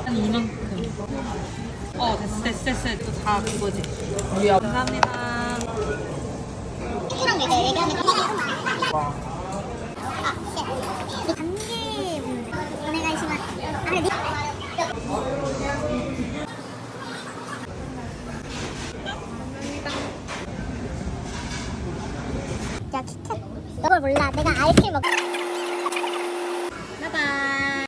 한 이만큼. 됐어. 또 다 그거지. 감사합니다. 이랑 내가 얘기하는 거. 단계 오네가이시마. 야 키캣. 너걸 몰라. 내가 알킬 먹.